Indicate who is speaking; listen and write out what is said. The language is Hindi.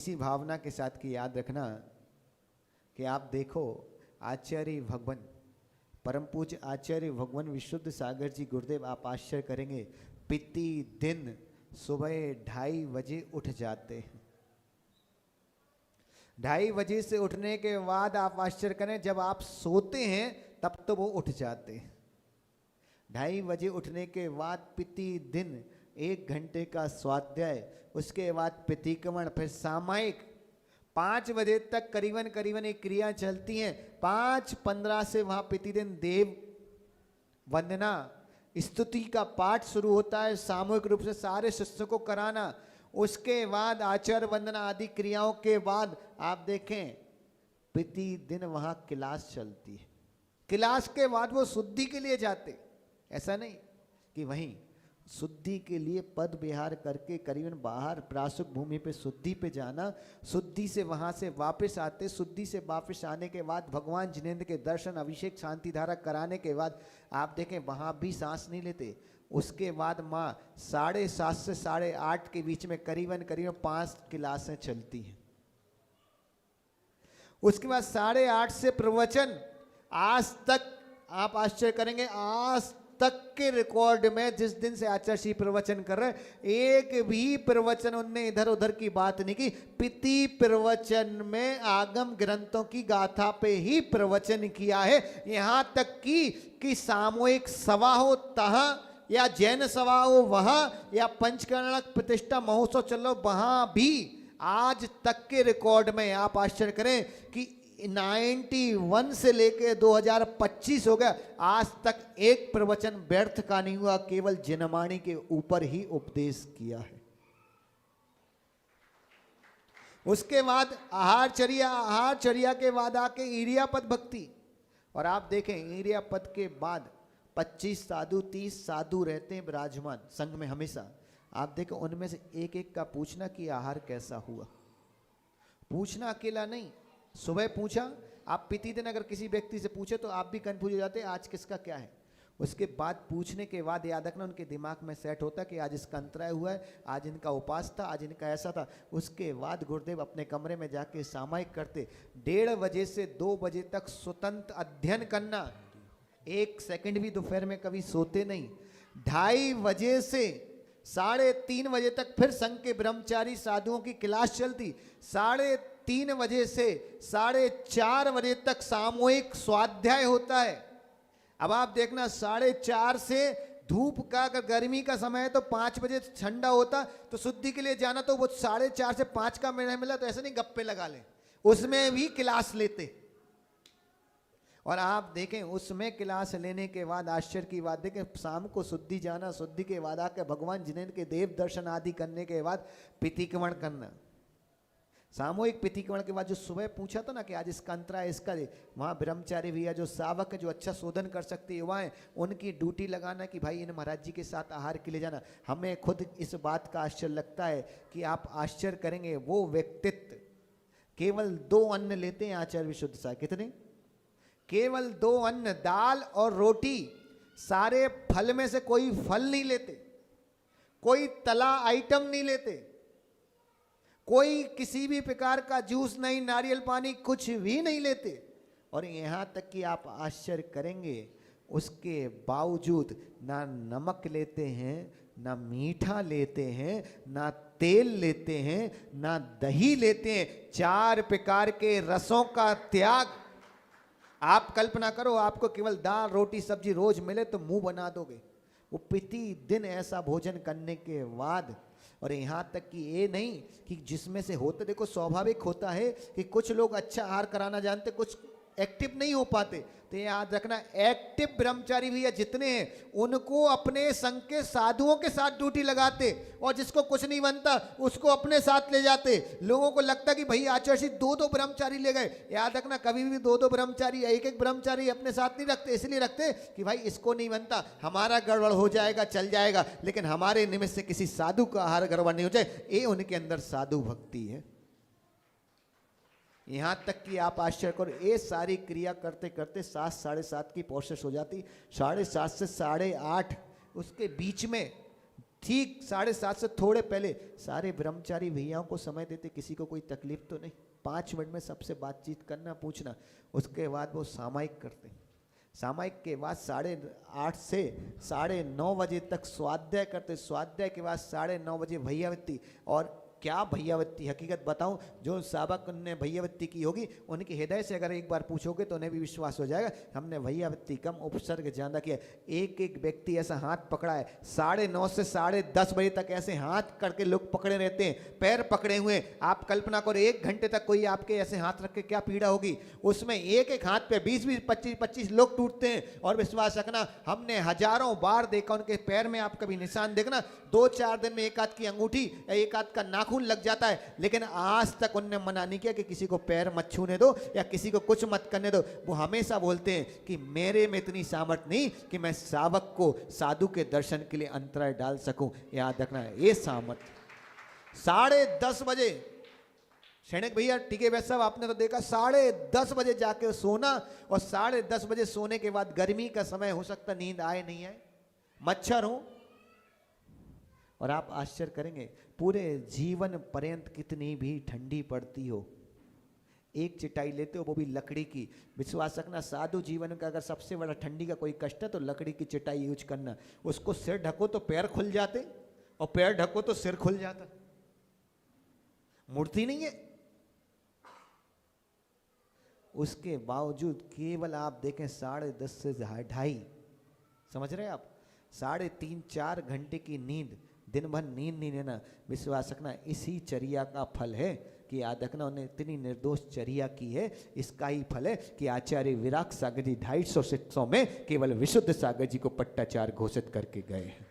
Speaker 1: इसी भावना के साथ कि याद रखना कि आप देखो आचार्य भगवान परम पूज्य आचार्य भगवान विशुद्ध सागर जी गुरुदेव, आप आश्चर्य करेंगे, प्रति दिन सुबह 2:30 बजे उठ जाते हैं। 2:30 बजे से उठने के बाद आप आश्चर्य करें, जब आप सोते हैं तब तो वो उठ जाते हैं। 2:30 बजे उठने के बाद प्रति दिन 1 घंटे का स्वाध्याय, उसके बाद प्रतिक्रमण, फिर सामायिक 5 बजे तक करीबन एक क्रिया चलती है। 5:15 से वहां प्रतिदिन देव वंदना स्तुति का पाठ शुरू होता है, सामूहिक रूप से सारे शिष्यों को कराना। उसके बाद आचार्य वंदना आदि क्रियाओं के बाद आप देखें प्रतिदिन वहां क्लास चलती है। क्लास के बाद वो शुद्धि के लिए जाते, ऐसा नहीं कि वहीं शुद्धि के लिए पद विहार करके करीबन बाहर प्रासुक भूमि पे शुद्धि पे जाना, शुद्धि से वहां से वापस आते, शुद्धि से वापस आने के बाद भगवान जिनेंद्र के दर्शन, अभिषेक, शांति धारा कराने के बाद आप देखें वहां भी सांस नहीं लेते। उसके बाद माँ 7:30 से 8:30 के बीच में करीबन 5 क्लासें चलती हैं। उसके बाद 8:30 से प्रवचन, आज तक आप आश्चर्य करेंगे, आज तक के रिकॉर्ड में जिस दिन से आचार्य श्री प्रवचन कर रहे, एक भी प्रवचन उनने इधर उधर की बात नहीं की। प्रति प्रवचन में आगम ग्रंथों की गाथा पे ही प्रवचन किया है। यहां तक कि सामूहिक सभा हो तहां, या जैन सभा हो वहां, या पंचकर्णक प्रतिष्ठा महोत्सव चल रहा हो वहां भी आज तक के रिकॉर्ड में आप आश्चर्य करें कि 91 से लेके 2025 हो गया, आज तक एक प्रवचन व्यर्थ का नहीं हुआ, केवल जनमाणी के ऊपर ही उपदेश किया है। उसके बाद आहारचर्या के बाद आके इरियापद भक्ति, और आप देखें इरियापद के बाद 25 साधु 30 साधु रहते हैं विराजमान संघ में हमेशा। आप देखें उनमें से एक एक का पूछना कि आहार कैसा हुआ, पूछना अकेला नहीं, सुबह पूछा। आप प्रतिदिन अगर किसी व्यक्ति से पूछे तो आप भी कंफ्यूज हो जाते आज किसका क्या है। उसके बाद पूछने के बाद याद रखना उनके दिमाग में सेट होता कि आज इसका अंतराय हुआ है, आज इनका उपास था, आज इनका ऐसा था। उसके बाद गुरुदेव अपने कमरे में जाके सामायिक करते। 1:30 बजे से 2 बजे तक स्वतंत्र अध्ययन करना, 1 सेकंड भी दोपहर में कभी सोते नहीं। 2:30 बजे से 3:30 बजे तक फिर संघ के ब्रह्मचारी साधुओं की क्लास चलती। 3:30 बजे से 4:30 बजे तक सामूहिक स्वाध्याय होता है। अब आप देखना 4:30 से धूप का, अगर गर्मी का समय है तो 5 बजे ठंडा होता, तो शुद्धि के लिए जाना तो वो 4:30 से 5 का मिला मिला तो ऐसे नहीं गप्पे लगा ले, उसमें भी क्लास लेते। और आप देखें उसमें क्लास लेने के बाद आश्चर्य की बात देखें, शाम को शुद्धि जाना, शुद्धि के बाद आकर भगवान जिनेंद्र के देव दर्शन आदि करने के बाद प्रतिक्रमण करना। सामूहिक प्रतिक्रमण के बाद जो सुबह पूछा था ना कि आज इसका अंतराय इसका, वहाँ ब्रह्मचारी भैया जो सावक जो अच्छा शोधन कर सकते युवाएं, उनकी ड्यूटी लगाना कि भाई इन महाराज जी के साथ आहार के लिए जाना। हमें खुद इस बात का आश्चर्य लगता है कि आप आश्चर्य करेंगे, वो व्यक्तित्व केवल 2 अन्न लेते हैं आचार्य विशुद्ध सा, कितने? केवल 2 अन्न, दाल और रोटी। सारे फल में से कोई फल नहीं लेते, कोई तला आइटम नहीं लेते, कोई किसी भी प्रकार का जूस नहीं, नारियल पानी कुछ भी नहीं लेते। और यहां तक कि आप आश्चर्य करेंगे उसके बावजूद ना नमक लेते हैं, ना मीठा लेते हैं, ना तेल लेते हैं, ना दही लेते हैं। 4 प्रकार के रसों का त्याग। आप कल्पना करो आपको केवल दाल रोटी सब्जी रोज मिले तो मुंह बना दोगे। वो प्रतिदिन ऐसा भोजन करने के बाद, और यहाँ तक कि ये नहीं कि जिसमें से होते, देखो स्वाभाविक होता है कि कुछ लोग अच्छा आहार कराना जानते, कुछ एक्टिव नहीं हो पाते। तो याद रखना एक्टिव ब्रह्मचारी भैया जितने हैं उनको अपने संघ के साधुओं के साथ ड्यूटी लगाते, और जिसको कुछ नहीं बनता उसको अपने साथ ले जाते। लोगों को लगता कि भाई आचार्य 2 ब्रह्मचारी ले गए। याद रखना कभी भी 2 ब्रह्मचारी, एक ब्रह्मचारी अपने साथ नहीं रखते। इसलिए रखते कि भाई इसको नहीं बनता, हमारा गड़बड़ हो जाएगा, चल जाएगा, लेकिन हमारे निमित्त से किसी साधु का आहार गड़बड़ नहीं हो जाए। ये उनके अंदर साधु भक्ति है। यहां तक कि आप आश्चर्य करो, ये सारी क्रिया करते करते 7 साढ़े 7 की प्रोसेस हो जाती। 7:30 से 8:30 उसके बीच में ठीक 7:30 से थोड़े पहले सारे ब्रह्मचारी भैयाओं को समय देते, किसी को कोई तकलीफ तो नहीं, 5 मिनट में सबसे बातचीत करना, पूछना। उसके बाद वो सामायिक करते, सामायिक के बाद 8:30 से 9:30 बजे तक स्वाध्याय करते, स्वाध्याय के बाद 9:30 बजे भैयावृत्ति। और क्या भैयावृत्ति, हकीकत बताऊं, जो साबक ने भैयावृत्ति की होगी उनके हृदय से अगर एक बार पूछोगे तो उन्हें भी विश्वास हो जाएगा हमने भैयावृत्ति कम उपसर्ग ज्यादा किया। एक एक व्यक्ति ऐसा हाथ पकड़ा है, 9:30 से 10:30 बजे तक ऐसे हाथ करके लोग पकड़े रहते हैं, पैर पकड़े हुए। आप कल्पना करो 1 घंटे तक कोई आपके ऐसे हाथ रख के क्या पीड़ा होगी। उसमें एक एक हाथ पे 20-20, 25-25 लोग टूटते हैं। और विश्वास रखना, हमने हजारों बार देखा उनके पैर में, आप कभी निशान देखना, 2-4 दिन में एक हाथ की अंगूठी या एक हाथ का नाखून लग जाता है, लेकिन आज तक उन्होंने मना नहीं किया कि किसी को पैर मत छूने दो या किसी को कुछ मत करने दो। वो हमेशा बोलते हैं कि मेरे में इतनी सामर्थ नहीं कि मैं सावक को साधु के दर्शन के लिए अंतराय डाल सकूं। याद रखना है ये सामर्थ। 10:30 बजे सैनिक भैया, टीके वैद्य साहब, आपने तो देखा 10:30 बजे जाके सोना, और 10:30 बजे सोने के बाद गर्मी का समय, हो सकता नींद आए नहीं आए, मच्छर हो। और आप आश्चर्य करेंगे, पूरे जीवन पर्यंत कितनी भी ठंडी पड़ती हो, एक चटाई लेते हो वो भी लकड़ी की। विश्वास रखना, साधु जीवन का अगर सबसे बड़ा ठंडी का कोई कष्ट है तो लकड़ी की चटाई यूज करना। उसको सिर ढको तो पैर खुल जाते, और पैर ढको तो सिर खुल जाता, मूर्ति नहीं है। उसके बावजूद केवल आप देखें 10:30 से 2:30, समझ रहे हैं आप, 3.5-4 घंटे की नींद, दिन भर नींद नहीं लेना। विश्वास रखना, इसी चर्या का फल है कि याद रखना उन्हें इतनी निर्दोष चर्या की है। इसका ही फल है कि आचार्य विराग सागर जी 250 शिष्यों में केवल विशुद्ध सागर जी को पट्टाचार घोषित करके गए हैं।